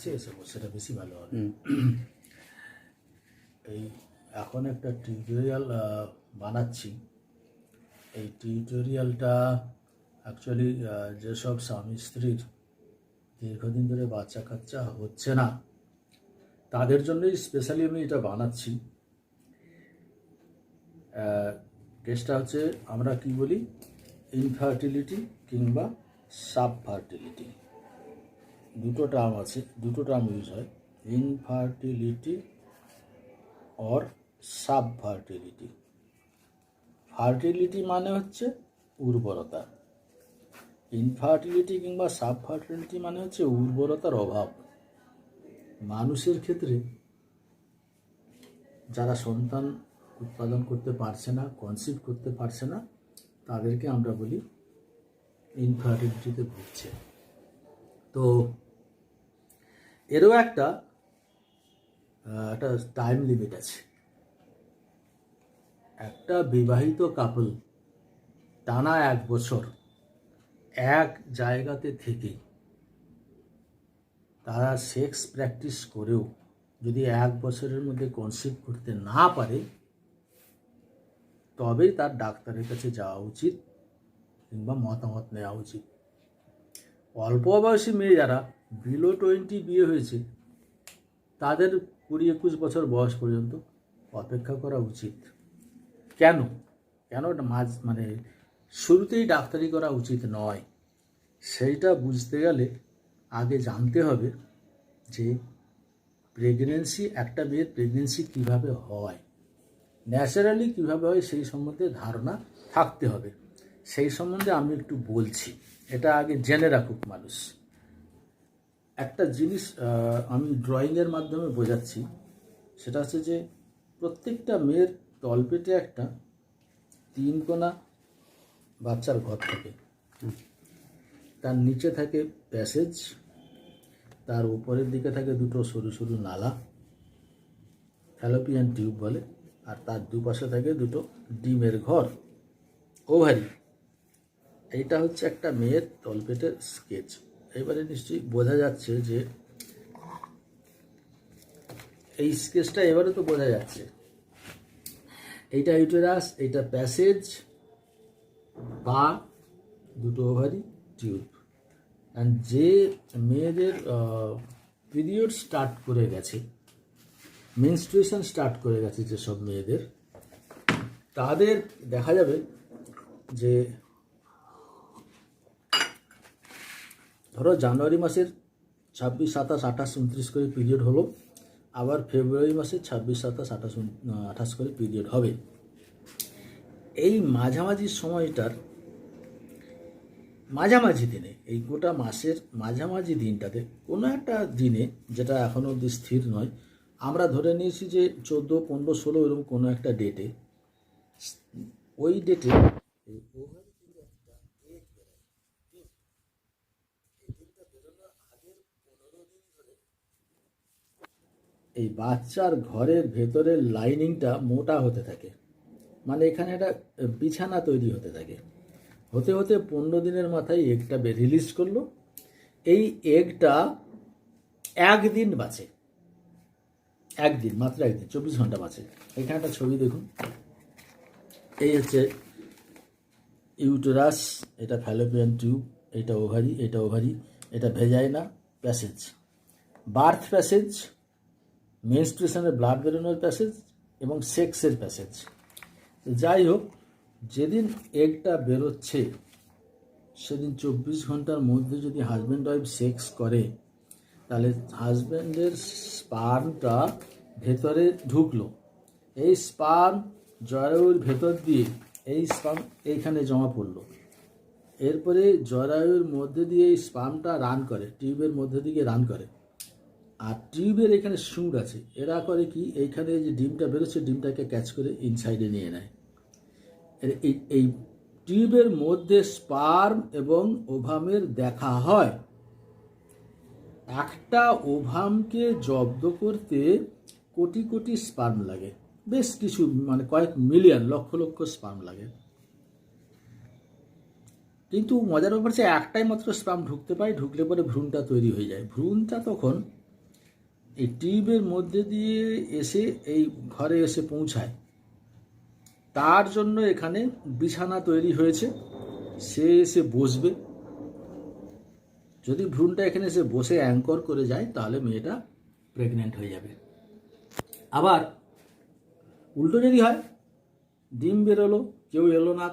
কাছে এসে বল, সেটা বেশি ভালো হবে। এই এখন একটা টিউটোরিয়াল বানাচ্ছি। এই টিউটোরিয়ালটা অ্যাকচুয়ালি যেসব স্বামী স্ত্রীর দীর্ঘদিন ধরে বাচ্চা কাচ্চা হচ্ছে না তাদের জন্যই স্পেশালি আমি এটা বানাচ্ছি। কেসটা হচ্ছে, আমরা কি বলি, ইনফার্টিলিটি কিংবা সাবফার্টিলিটি, দুটো টার্ম আছে, দুটো টার্ম ইউজ হয়, ইনফার্টিলিটি অর সাবফার্টিলিটি। ফার্টিলিটি মানে হচ্ছে উর্বরতা, ইনফার্টিলিটি কিংবা সাবফার্টিলিটি মানে হচ্ছে উর্বরতার অভাব। মানুষের ক্ষেত্রে যারা সন্তান উৎপাদন করতে পারছে না, কনসিভ করতে পারছে না, তাদেরকে আমরা বলি ইনফার্টিলিটিতে ভুগছে। তো এরও একটা টাইম লিমিট আছে। একটা বিবাহিত কাপল টানা 1 বছর এক জায়গাতে থেকে তারা সেক্স প্র্যাকটিস করেও যদি 1 বছরের মধ্যে কনসিভ করতে না পারে, তবেই তার ডাক্তারের কাছে যাওয়া উচিত কিংবা মতামত নেওয়া উচিত। অল্প বয়সী মেয়ে যারা বিলো 20 বিয়ে হয়েছে, তাদের 20-21 বছর বয়স পর্যন্ত অপেক্ষা করা উচিত। কেন মানে শুরুতেই ডাক্তারি করা উচিত নয়, সেইটা বুঝতে গেলে আগে জানতে হবে যে একটা মেয়ের প্রেগনেন্সি কীভাবে হয়, ন্যাচারালি কীভাবে হয়, সেই সম্বন্ধে ধারণা থাকতে হবে। সেই সম্বন্ধে আমি একটু বলছি, এটা আগে জেনে রাখুক মানুষ। একটা জিনিস আমি ড্রয়িংয়ের মাধ্যমে বোঝাচ্ছি, সেটা হচ্ছে যে প্রত্যেকটা মেয়ের তলপেটে একটা 3 কোণা বাচ্চার ঘর থাকে। তার নিচে থাকে প্যাসেজ, তার উপরের দিকে থাকে দুটো সরু সরু নালা, ফ্যালোপিয়ান টিউব বলে, আর তার দুপাশে থাকে দুটো ডিমের ঘর, ওভারি। এইটা হচ্ছে একটা মেয়ের তলপেটের স্কেচ। এবারে নিশ্চয়ই বোঝা যাচ্ছে যে এই স্কেচটা এবারে তো বোঝা যাচ্ছে, এইটা ইউটেরাস, এইটা প্যাসেজ বা দুটো ওভারি, টিউব। অ্যান্ড যে মেয়েদের পিরিয়ড স্টার্ট করে গেছে, মেনস্ট্রুয়েশন স্টার্ট করে গেছে যেসব মেয়েদের, তাদের দেখা যাবে যে ধরো জানুয়ারি মাসের 26, 27, 28, 29 করে পিরিয়ড হলো, আবার ফেব্রুয়ারি মাসে 26, 27, 28, 28 করে পিরিয়ড হবে। এই মাঝামাঝি সময়টার মাঝামাঝি দিনে, এই গোটা মাসের মাঝামাঝি দিনটাতে কোনো একটা দিনে, যেটা এখনও অবধি স্থির নয়, আমরা ধরে নিয়েছি যে 14, 15, 16 এরকম কোনো একটা ডেটে, ওই ডেটে এই বাচ্চার ঘরের ভেতরের লাইনিংটা মোটা হতে থাকে, মানে এখানে একটা বিছানা তৈরি হতে থাকে। হতে হতে 15 দিনের মাথায় এগটা রিলিজ করলো। এই এগটা একদিন বাঁচে, একদিন, মাত্র একদিন, 24 ঘন্টা বাঁচে। এখানে একটা ছবি দেখুন, এই হচ্ছে ইউটেরাস, এটা ফ্যালোপিয়ান টিউব, এটা ওভারি, এটা ওভারি, এটা ভেজাইনা, প্যাসেজ, বার্থ প্যাসেজ, মেনস্ট্রুয়েশনের ব্লাড বেরোনোর প্যাসেজ এবং সেক্সের প্যাসেজ। যাই হোক, যেদিন এগটা বেরোচ্ছে সেদিন 24 ঘন্টার মধ্যে যদি হাজব্যান্ড ওয়াইফ সেক্স করে, তাহলে হাজব্যান্ডের স্পার্মটা ভেতরে ঢুকলো, এই স্পার্ম জরায়ুর ভেতর দিয়ে এই স্পার্ম এইখানে জমা পড়লো, এরপরে জরায়ুর মধ্যে দিয়ে এই স্পার্মটা রান করে, টিউবের মধ্যে দিকে রান করে। আর টিউবের এখানে সুর আছে, এরা করে কি, এইখানে যে ডিমটা বেরোচ্ছে, ডিমটাকে ক্যাচ করে ইনসাইডে নিয়ে নেয়। এই টিউবের মধ্যে স্পার্ম এবং ওভামের দেখা হয়। একটা ওভামকে জব্দ করতে কোটি কোটি স্পার্ম লাগে, বেশ কিছু, মানে কয়েক মিলিয়ন, লক্ষ লক্ষ স্পার্ম লাগে। কিন্তু মজার ব্যাপার হচ্ছে একটাই মাত্র স্পার্ম ঢুকতে পায়, ঢুকলে পরে ভ্রূণটা তৈরি হয়ে যায়। ভ্রূণটা তখন এই টিউবের মধ্যে দিয়ে এসে এই ঘরে এসে পৌঁছায়, তার জন্য এখানে বিছানা তৈরি হয়েছে। সে এসে বসবে, যদি ভ্রূণটা এখানে এসে বসে অ্যাঙ্কর করে যায় তাহলে মেয়েটা প্রেগনেন্ট হয়ে যাবে। আবার উল্টো যদি হয়, ডিম বেরোলো, কেউ এলো না,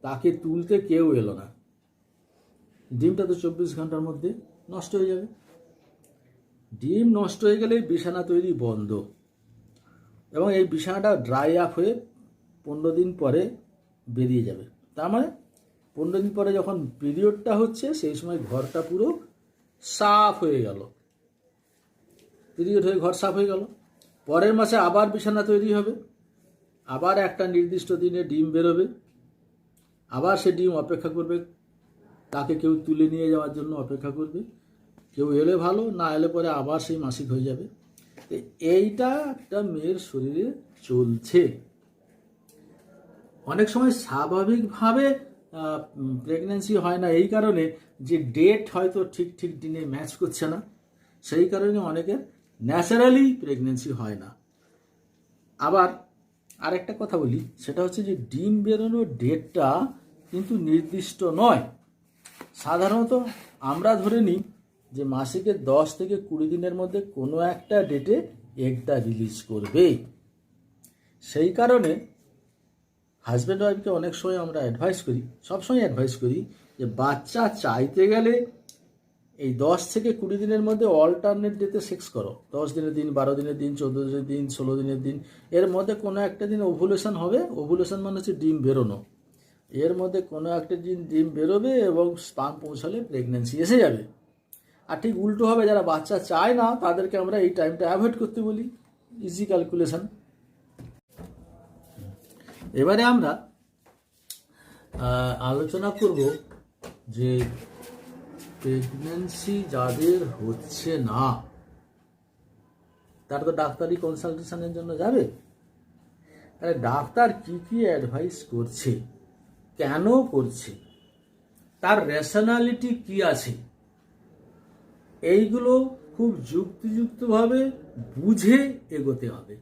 তাকে তুলতে কেউ এলো না, ডিমটা তো 24 ঘন্টার মধ্যে নষ্ট হয়ে যাবে। ডিম নষ্ট হয়ে গেলে বিছানা তৈরি বন্ধ, এবং এই বিছানাটা ড্রাই আপ হয়ে 15 দিন পরে বেরিয়ে যাবে। তার মানে 15 দিন পরে যখন পিরিয়ডটা হচ্ছে সেই সময় ঘরটা পুরো সাফ হয়ে গেল, পিরিয়ড হয়ে ঘর সাফ হয়ে গেল। পরের মাসে আবার বিছানা তৈরি হবে, আবার একটা নির্দিষ্ট দিনে ডিম বেরোবে, আবার সে ডিম অপেক্ষা করবে, তাকে কেউ তুলে নিয়ে যাওয়ার জন্য অপেক্ষা করবে, কেউ এলে ভালো, না এলে পরে আবার সেই মাসিক হয়ে যাবে। তো এইটা একটা মেয়ের শরীরে চলছে। অনেক সময় স্বাভাবিকভাবে প্রেগনেন্সি হয় না, এই কারণে যে ডেট হয়তো ঠিক ঠিক দিনে ম্যাচ করছে না, সেই কারণে অনেকের ন্যাচারালি প্রেগনেন্সি হয় না। আবার আরেকটা কথা বলি, সেটা হচ্ছে যে ডিম বেরোনোর ডেটটা কিন্তু নির্দিষ্ট নয়। সাধারণত আমরা ধরে নিই যে মাসিকের 10 থেকে 20 দিনের মধ্যে কোনো একটা ডেটে এগটা রিলিজ করবে। সেই কারণে হাজব্যান্ড ওয়াইফকে অনেক সময় আমরা অ্যাডভাইস করি, সবসময় অ্যাডভাইস করি যে বাচ্চা চাইতে গেলে এই 10 থেকে 20 দিনের মধ্যে অল্টারনেট ডেতে সেক্স করো। 10 দিনের দিন, 12 দিনের দিন, 14 দিনের দিন, 16 দিনের দিন, এর মধ্যে কোনো একটা দিন ওভুলেশন হবে। ওভুলেশন মানে হচ্ছে ডিম বেরোনো। এর মধ্যে কোনো একটা দিন ডিম বেরোবে এবং স্পার্ম পৌঁছালে প্রেগনেন্সি এসে যাবে। আর ঠিক উল্টো হবে, যারা বাচ্চা চায় না তাদেরকে আমরা এই টাইমটা অ্যাভয়েড করতে বলি। Easy calculation. এবারে আমরা আলোচনা করব যে প্রেগনেন্সি যাদের হচ্ছে না তারা তো ডাক্তারি কনসালটেশনের জন্য যাবে। তাহলে ডাক্তার কি কি অ্যাডভাইস করছে, কেন করছে, তার রেশনালিটি কি আছে, এইগুলো খুব যুক্তিযুক্তভাবে বুঝে এগোতে হবে।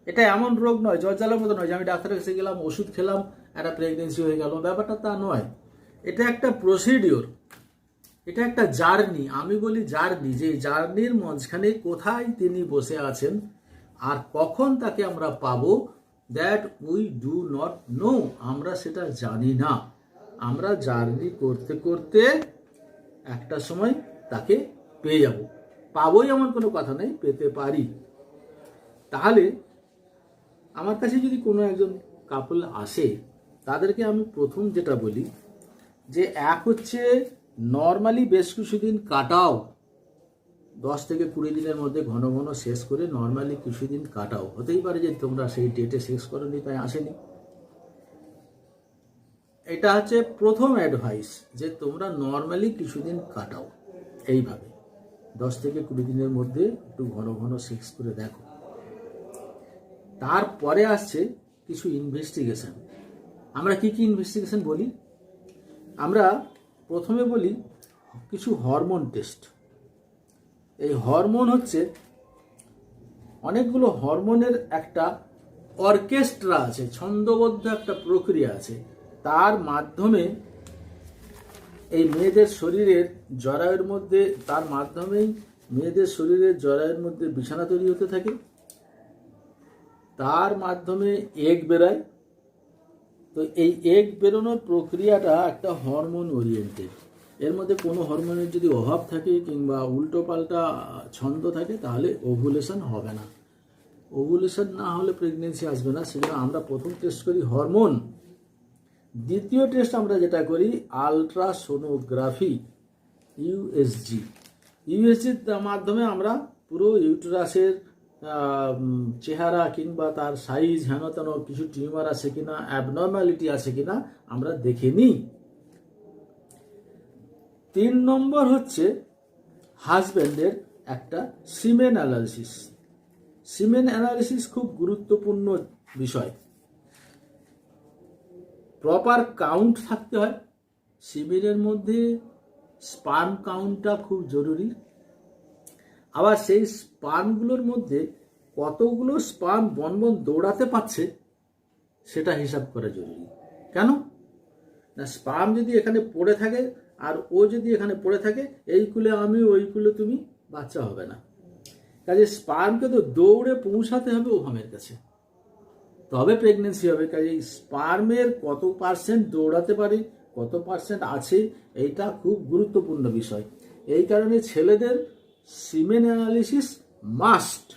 এটা এমন রোগ নয়, জ্বর জ্বালার মতো নয় যে আমি ডাক্তারের কাছে গেলাম, ওষুধ খেলাম, একটা প্রেগনেন্সি হয়ে গেল, ব্যাপারটা তা নয়। এটা একটা প্রসিডিওর, এটা একটা জার্নি। আমি বলি জার্নি, যে জার্নির মাঝখানে কোথায় তিনি বসে আছেন আর কখন তাকে আমরা পাবো, that we do not know, আমরা সেটা জানি না। আমরা জার্নি করতে করতে একটা সময় তাকে পেয়ে যাব। পাবোই এমন কোনো কথা নেই, পেতে পারি। তাহলে আমার কাছে যদি কোনো একজন কাপল আসে, তাদেরকে আমি প্রথম যেটা বলি যে এক হচ্ছে নর্মালি বেশ কিছুদিন কাটাও, 10 থেকে 20 দিনের মধ্যে ঘন ঘন শেষ করে নর্মালি কিছুদিন কাটাও। হতেই পারে যে তোমরা সেই ডেটে শেষ করোনি, তাই আসেনি। এটা হচ্ছে প্রথম অ্যাডভাইস, যে তোমরা নর্মালি কিছুদিন কাটাও এইভাবে, 10 থেকে 20 দিনের মধ্যে একটু ঘন ঘন সেক্স করে দেখো। তারপরে আসছে কিছু ইনভেস্টিগেশন। আমরা কি কি ইনভেস্টিগেশন বলি? আমরা প্রথমে বলি কিছু হরমোন টেস্ট। এই হরমোন হচ্ছে অনেকগুলো হরমোনের একটা অর্কেস্ট্রা আছে, ছন্দবদ্ধ একটা প্রক্রিয়া আছে। তার মাধ্যমে এই মেয়েদের শরীরের জরায়ুর মধ্যে, তার মাধ্যমেই মেয়েদের শরীরের জরায়ুর মধ্যে বিছানা তৈরি হতে থাকে, তার মাধ্যমে এগ বেরোয়। তো এই এগ বেরোনোর প্রক্রিয়াটা একটা হরমোন ওরিয়েন্টেড। এর মধ্যে কোনো হরমোনের যদি অভাব থাকে কিংবা উল্টো পাল্টা ছন্দ থাকে তাহলে ওভুলেশন হবে না। ওভুলেশন না হলে প্রেগনেন্সি আসবে না। সেজন্য আমরা প্রথম টেস্ট করি হরমোন। দ্বিতীয় টেস্ট আমরা যেটা করি আলট্রাসোনোগ্রাফি, ইউএসজি। ইউএসজির মাধ্যমে আমরা পুরো ইউটেরাসের চেহারা কিংবা তার সাইজ, হেন তেন কিছু টিউমার আছে কিনা, অ্যাবনর্মালিটি আছে কিনা আমরা দেখে নিই। 3 নম্বর হচ্ছে হাজব্যান্ডের একটা সিমেন অ্যানালিসিস। সিমেন অ্যানালিসিস খুব গুরুত্বপূর্ণ বিষয়। প্রপার কাউন্ট থাকতে হয় সিমেনের মধ্যে, স্পার্ম কাউন্টটা খুব জরুরি। আবার সেই স্পার্মগুলোর মধ্যে কতগুলো স্পার্ম বনবন দৌড়াতে পারছে সেটা হিসাব করা জরুরি। কেন না, স্পার্ম যদি এখানে পড়ে থাকে আর ও যদি এখানে পড়ে থাকে, এই কুলে আমি ওই কুলে তুমি, বাচ্চা হবে না। কাজে স্পার্মকে তো দৌড়ে পৌঁছাতে হবে ওভামের কাছে, তবে প্রেগনেন্সি হবে। কাজে স্পার্মের কত পার্সেন্ট দৌড়াতে পারে, কত পার্সেন্ট আছে, এইটা খুব গুরুত্বপূর্ণ বিষয়। এই কারণে ছেলেদের সিমেন অ্যানালিসিস মাস্ট।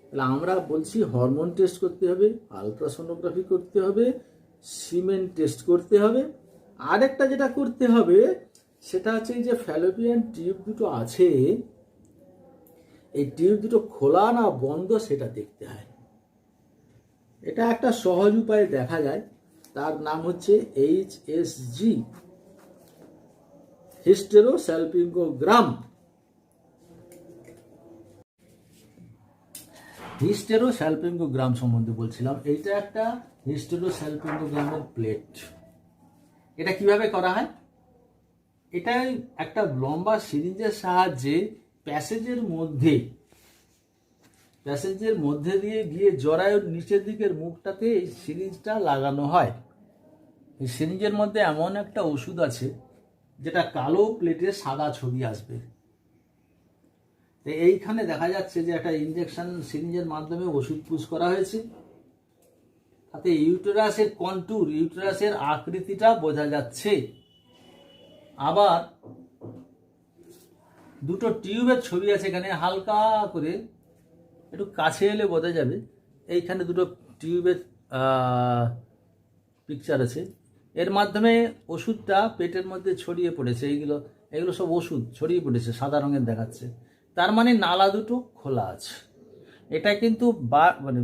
তাহলে আমরা বলছি হরমোন টেস্ট করতে হবে, আলট্রাসোনোগ্রাফি করতে হবে, সিমেন টেস্ট করতে হবে। আরেকটা যেটা করতে হবে সেটা হচ্ছে যে ফ্যালোপিয়ান টিউব দুটো আছে, এই টিউব দুটো খোলা না বন্ধ সেটা দেখতে হয়। এটা একটা সহজ উপায়ে দেখা যায়, তার নাম হচ্ছে HSG, হিস্টেরোস্যালপিঙ্গোগ্রাম। হিস্টেরোস্যালপিঙ্গোগ্রাম সম্বন্ধে বলছিলাম। এইটা একটা হিস্টেরোস্যালপিঙ্গোগ্রামের প্লেট। এটা কিভাবে করা হয়? এটাই একটা লম্বা সিরিঞ্জের সাহায্যে প্যাসেজের মধ্যে দিয়ে গিয়ে জরায়ুর নিচের দিকের মুখটাতে এই সিরিঞ্জটা লাগানো হয়। এই সিরিঞ্জের মধ্যে এমন একটা ওষুধ আছে যেটা কালো প্লেটে সাদা ছবি আসবে। তো এইখানে দেখা যাচ্ছে যে একটা ইনজেকশন সিরিঞ্জের মাধ্যমে ওষুধ পুশ করা হয়েছে, তাতে ইউটেরাসের কন্ট্যুর, ইউটেরাসের আকৃতিটা বোঝা যাচ্ছে। আবার দুটো টিউবের ছবি আছে এখানে, হালকা করে একটু কাছে এলে বোঝা যাবে। এইখানে দুটো টিউবের পিকচার আছে, এর মাধ্যমে ওষুধটা পেটের মধ্যে ছড়িয়ে পড়েছে। এগুলো সব ওষুধ ছড়িয়ে পড়েছে, সাদা রঙের দেখাচ্ছে। তার মানে নালা দুটো খোলা আছে। এটা কিন্তু মানে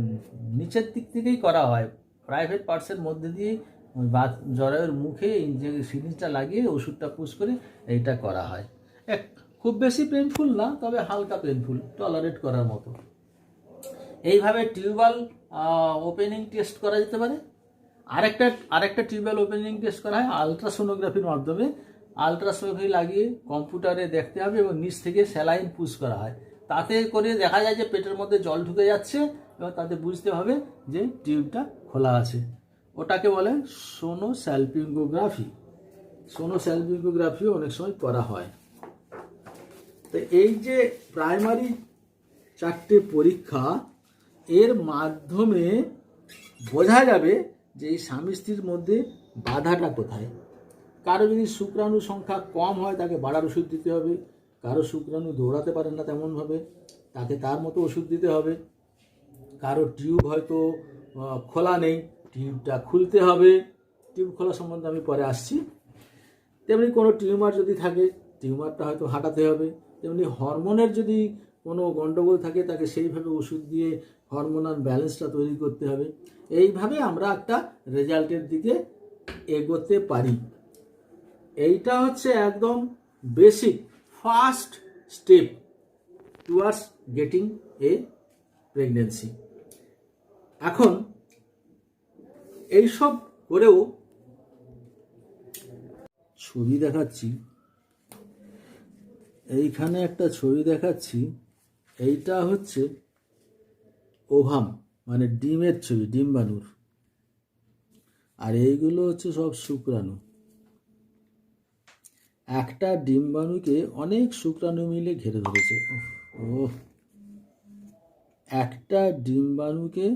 নিচের দিক থেকেই করা হয়, প্রাইভেট পার্টসের মধ্যে দিয়ে জরায়ুর মুখে সিরিঞ্জটা লাগিয়ে ওষুধটা পুশ করে এইটা করা হয়। খুব বেশি পেনফুল না, তবে হালকা পেনফুল, টলারেট করার মতো। এইভাবে টিউবাল ওপেনিং টেস্ট করা যেতে পারে। আরেকটা টিউবাল ওপেনিং টেস্ট করা হয় আলট্রাসোনোগ্রাফির মাধ্যমে। আলট্রাসোনোগ্রাফি লাগিয়ে কম্পিউটারে দেখতে হবে এবং নিচ থেকে স্যালাইন পুশ করা হয়। তাতে করে দেখা যায় যে পেটের মধ্যে জল ঢুকে যাচ্ছে এবং তাতে বুঝতে হবে যে টিউবটা খোলা আছে। ওটাকে বলে সোনোস্যালপিঙ্গোগ্রাফি। সোনোস্যালপিঙ্গোগ্রাফিও অনেক সময় করা হয়। তো এই যে প্রাইমারি 4টে পরীক্ষা, এর মাধ্যমে বোঝা যাবে যে এই স্বামী স্ত্রীর মধ্যে বাধাটা কোথায়। কারো যদি শুক্রাণু সংখ্যা কম হয় তাকে বাড়ার ওষুধ দিতে হবে, কারো শুক্রাণু দৌড়াতে পারে না তেমনভাবে, তাকে তার মতো ওষুধ দিতে হবে। কারো টিউব হয়তো খোলা নেই, টিউবটা খুলতে হবে। টিউব খোলা সম্বন্ধে আমি পরে আসছি। তেমনি কোনো টিউমার যদি থাকে, টিউমারটা হয়তো হাঁটাতে হবে। তেমনি হরমোনের যদি কোনো গণ্ডগোল থাকে, তাকে সেইভাবে ওষুধ দিয়ে হরমোনাল ব্যালেন্সটা তৈরি করতে হবে। এইভাবে আমরা একটা রেজাল্টের দিকে এগোতে পারি। এইটা হচ্ছে একদম basic first step towards getting a pregnancy. এখন এইসব করেও ছবি দেখাচ্ছি, এইখানে একটা ছবি দেখাচ্ছি। এইটা হচ্ছে ওভাম, মানে ডিমের ছবি, ডিম্বাণুর। আর এইগুলো হচ্ছে সব শুক্রাণু। একটা ডিম্বাণুকে অনেক শুক্রাণু মিলে ঘিরে ধরেছে। একটা ডিম্বাণুকে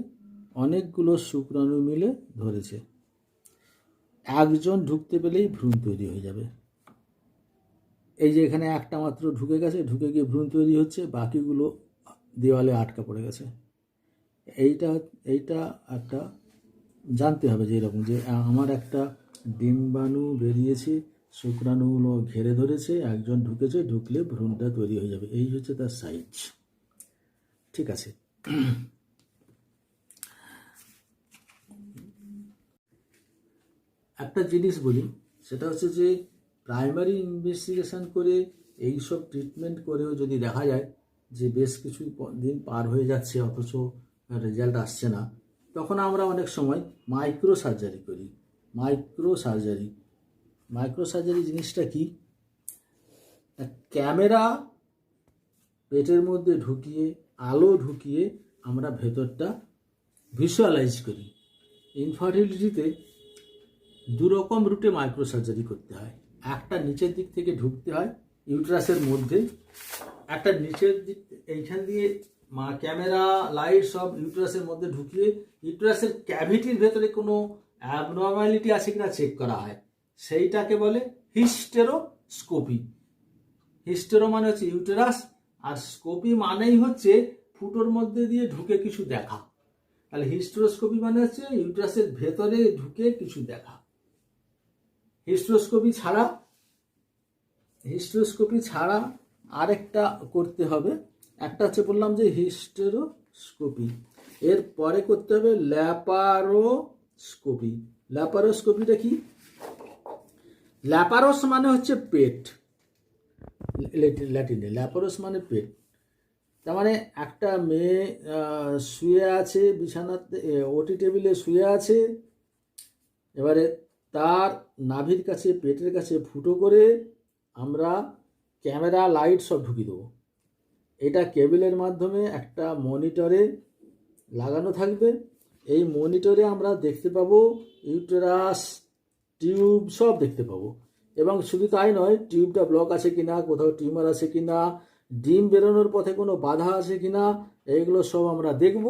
অনেকগুলো শুক্রাণু মিলে ধরেছে। একজন ঢুকতে পেলেই ভ্রূণ তৈরি হয়ে যাবে। এই যে এখানে একটা মাত্র ঢুকে গেছে, ঢুকে গিয়ে ভ্রূণ তৈরি হচ্ছে, বাকিগুলো দেওয়ালে আটকা পড়ে গেছে। এইটা একটা জানতে হবে যে এরকম যে আমার একটা ডিম্বাণু বেরিয়েছে, শুক্রাণুগুলো ঘিরে ধরেছে, একজন ঢুকেছে, ঢুকলে ভ্রূণটা তৈরি হয়ে যাবে। এই হচ্ছে তার সাইজ। ঠিক আছে। একটা জিনিস বলি, সেটা হচ্ছে যে প্রাইমারি ইনভেস্টিগেশন করে এইসব ট্রিটমেন্ট করেও যদি দেখা যায় যে বেশ কিছু দিন পার হয়ে যাচ্ছে অথচ রেজাল্ট আসছে না, তখন আমরা অনেক সময় মাইক্রো সার্জারি করি। মাইক্রো সার্জারি জিনিসটা কি? ক্যামেরা পেটের মধ্যে ঢুকিয়ে আলো ঢুকিয়ে আমরা ভেতরটা ভিজুয়ালাইজ করি। ইনফার্টিলিটিতে দুরকম রুটে মাইক্রোসার্জারি করতে হয়। একটা নিচের দিক থেকে ঢুকতে হয় ইউট্রাসের মধ্যে, একটা নিচের দিক এইখান দিয়ে ক্যামেরা লাইট সব ইউট্রাসের মধ্যে ঢুকিয়ে ইউট্রাসের ক্যাভিটির ভেতরে কোনো অ্যাবনর্মালিটি আছে কিনা চেক করা হয়, সেইটাকে বলে হিস্টেরোস্কোপি। হিস্টেরো মানে হচ্ছে ইউটেরাস, আর স্কোপি মানেই হচ্ছে ফুটোর মধ্যে দিয়ে ঢুকে কিছু দেখা। তাহলে হিস্টেরোস্কোপি মানে হচ্ছে ইউটেরাসের ভেতরে ঢুকে কিছু দেখা। হিস্টেরোস্কোপি ছাড়া আরেকটা করতে হবে। একটা হচ্ছে বললাম যে হিস্টেরোস্কোপি, এর পরে করতে হবে ল্যাপারোস্কোপি। ল্যাপারোস্কোপিটা কি? ল্যাপারোস মানে হচ্ছে পেট, ল্যাটিনে ল্যাপারোস মানে পেট। তার মানে একটা মেয়ে শুয়ে আছে বিছানাতে, ওটি টেবিলে শুয়ে আছে, এবারে তার নাভির কাছে পেটের কাছে ফুটো করে আমরা ক্যামেরা লাইট সব ঢুকিয়ে দেবো। এটা কেবলের মাধ্যমে একটা মনিটরে লাগানো থাকবে। এই মনিটরে আমরা দেখতে পাবো ইউটেরাস, টিউব সব দেখতে পাবো। এবং শুধু তাই নয়, টিউবটা ব্লক আছে কিনা, কোথাও টিউমার আছে কিনা, ডিম বেরোনোর পথে কোনো বাধা আছে কিনা, এইগুলো সব আমরা দেখব।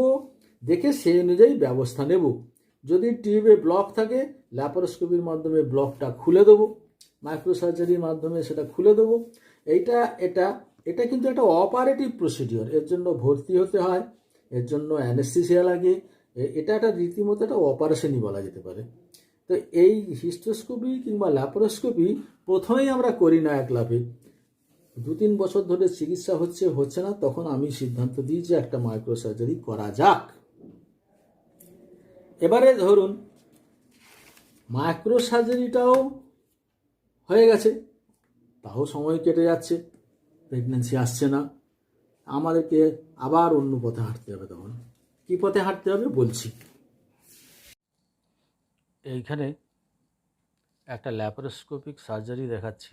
দেখে সেই অনুযায়ী ব্যবস্থা নেব। যদি টিউবে ব্লক থাকে ল্যাপারোস্কোপির মাধ্যমে ব্লকটা খুলে দেবো, মাইক্রোসার্জারির মাধ্যমে সেটা খুলে দেবো। এটা কিন্তু একটা অপারেটিভ প্রসিডিওর। এর জন্য ভর্তি হতে হয়, এর জন্য অ্যানেস্থেসিয়া লাগে। এটা একটা রীতিমতো একটা অপারেশনই বলা যেতে পারে। তো এই হিস্টোস্কোপি কিংবা ল্যাপারোস্কোপি প্রথমেই আমরা করি না এক লাফে। 2-3 বছর ধরে চিকিৎসা হচ্ছে না, তখন আমি সিদ্ধান্ত দিই যে একটা মাইক্রোসার্জারি করা যাক। এবারে ধরুন মাইক্রোসার্জারিটাও হয়ে গেছে, তাও সময় কেটে যাচ্ছে, প্রেগনেন্সি আসছে না, আমাদেরকে আবার অন্য পথে হাঁটতে হবে। তখন কী পথে হাঁটতে হবে বলছি। এইখানে একটা ল্যাপারোস্কোপিক সার্জারি দেখাচ্ছি।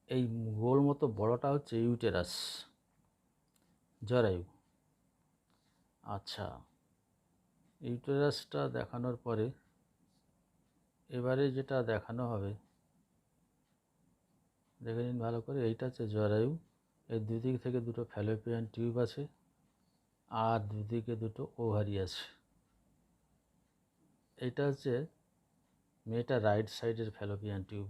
এই গোল মতো বড়টা হচ্ছে ইউটেরাস, জরায়ু। আচ্ছা, ইউটেরাসটা দেখানোর পরে এবারে যেটা দেখানো হবে দেখে নিন ভালো করে। এইটা হচ্ছে জরায়ু, এর দুদিক থেকে দুটো ফ্যালোপিয়ান টিউব আছে আর দুদিকে দুটো ওভারি আছে। এইটা হচ্ছে মেয়েটার রাইট সাইডের ফ্যালোপিয়ান টিউব,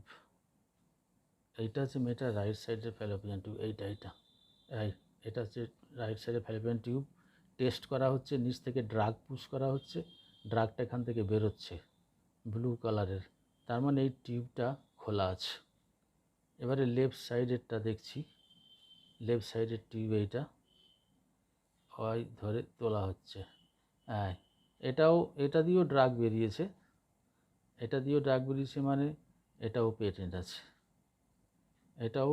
এইটা হচ্ছে মেয়েটার রাইট সাইডের ফ্যালোপিয়ান টিউব। এটা হচ্ছে রাইট সাইডের ফ্যালোপিয়ান টিউব। টেস্ট করা হচ্ছে, নিচ থেকে ড্রাগ পুশ করা হচ্ছে, ড্রাগটা এখান থেকে বেরোচ্ছে ব্লু কালারের, তার মানে এই টিউবটা খোলা আছে। এবারে লেফট সাইডেরটা দেখছি, লেফট সাইডের টিউব এইটা ধরে তোলা হচ্ছে। হ্যাঁ, এটা দিয়েও ড্রাগ বেরিয়েছে, মানে এটাও পেটেন্ট আছে, এটাও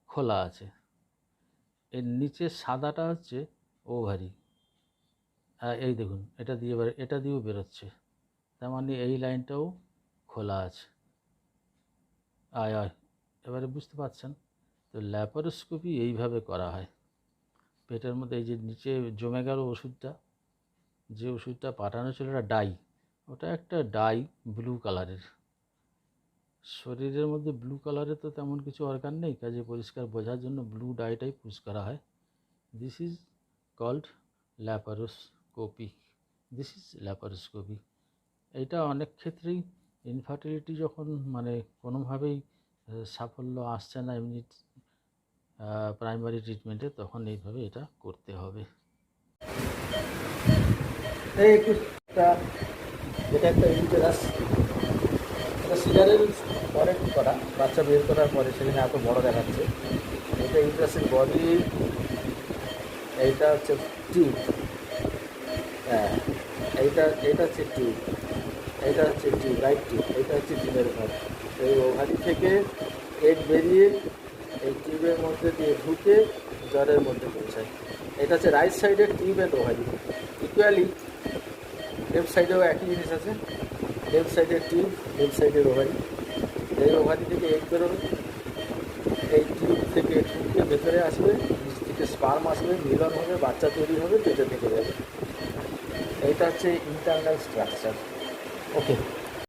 খোলা আছে। এর নিচে সাদাটা হচ্ছে ওভারি। এই দেখুন, এটা দিয়েও বেরোচ্ছে, তার মানে এই লাইনটাও খোলা আছে। এবারে বুঝতে পারছেন তো। ল্যাপারোস্কোপি এইভাবে করা হয়। পেটের মধ্যে এই যে নিচে জমে গেল ওষুধটা, যে ওষুধটা পাঠানো ছিল এটা ডাই, ওটা একটা ডাই ব্লু কালারের। শরীরের মধ্যে ব্লু কালারের তো তেমন কিছু অর্গান নেই, কাজে পরিষ্কার বোঝার জন্য ব্লু ডাইটাই পুশ করা হয়। This is called laparoscopy. এইটা অনেক ক্ষেত্রেই ইনফার্টিলিটি যখন কোনোভাবেই সাফল্য আসছে না এমনি প্রাইমারি ট্রিটমেন্টে, তখন এইভাবে এটা করতে হবে। এটা একটা ইউটেরাস, এটা সিজারের পরে করা, বাচ্চা বের করার পরে সেখানে এত বড় দেখাচ্ছে। এটা ইউটেরাসের বডি, এইটা হচ্ছে টিউব। হ্যাঁ, এইটা হচ্ছে টিউব, এইটা হচ্ছে টিউব, রাইট টিউব। এইটা হচ্ছে ডিমের ঘর। এই ওভারি থেকে এগ বেরিয়ে এই টিউবের মধ্যে দিয়ে ঢুকে জ্বরের মধ্যে পৌঁছায়। এটা হচ্ছে রাইট সাইডের tube and ovary. Equally left সাইডেও একই জিনিস আছে, লেফট সাইডের টিউব, লেফট সাইডের ওভারি। এই ওভারি থেকে এগ বেরোবে, এই টিউব থেকে ঢুকে ভেতরে ভেতরে আসবে, নিচ থেকে স্পার্ম আসবে, মিলন হবে, বাচ্চা তৈরি হবে, পেটে থেকে যাবে। এইটা হচ্ছে ইন্টারনাল স্ট্রাকচার। ওকে।